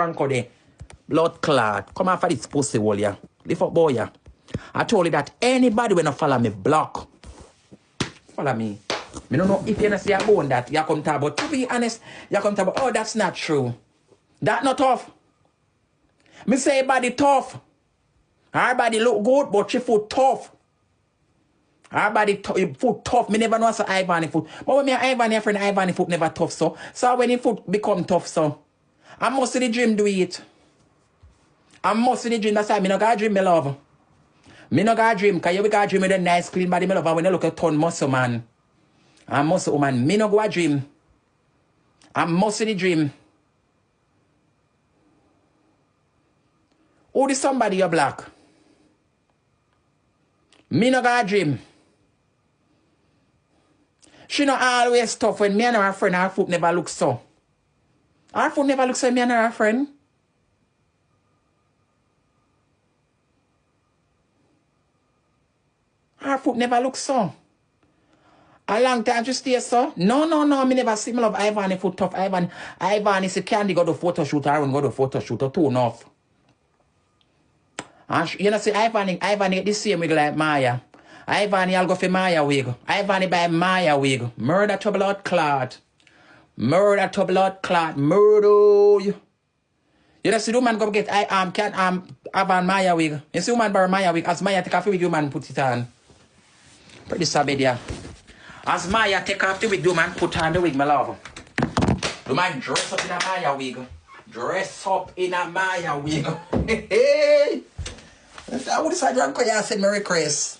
Franco de blood clot. Come off of this pussy hole, yeah. Lift up, boy, yeah. I told you that anybody when not follow me, block. Follow me. Me don't know if you see a bone that you come talk, but to be honest, you come talk, oh, that's not true. That not tough. Me say body tough. Her body look good, but she foot tough. Her body foot tough. Me never know so Ivany foot. But when me Ivany friend, Ivany foot never tough so. So when his foot become tough so. I must see the dream do it. I must see the dream. That's why me no got dream, me love. Me no got dream, cause you got dream with a nice clean body, me love. When you look at ton muscle man. I muscle woman. Me no go a dream. I must see the dream. Who is somebody you black? Me no got a dream. She not always tough when me and her friend, her foot never look so. Her foot never looks like me and her friend. Her foot never looks so. A long time she stay so. No, me never see me love Ivany foot tough. Ivany say Candy go to photo shoot, I won't go to photo shoot or two enough. And you know see Ivany the same wig like Maya. Ivany I'll go for Maya wig. Ivany buy Maya wig. Murder to blood clot. Murder to blood clot. Murder you. You know see the woman go get Ivan Maya wig. You see woman buy Maya wig. As Maya take off the wig, woman put it on. Pretty sabid, yeah. As Maya take off the wig, the man put on the wig, my love. The man dress up in a Maya wig. Dress up in a Maya wig. Hey. I would say, I said Merry Christmas.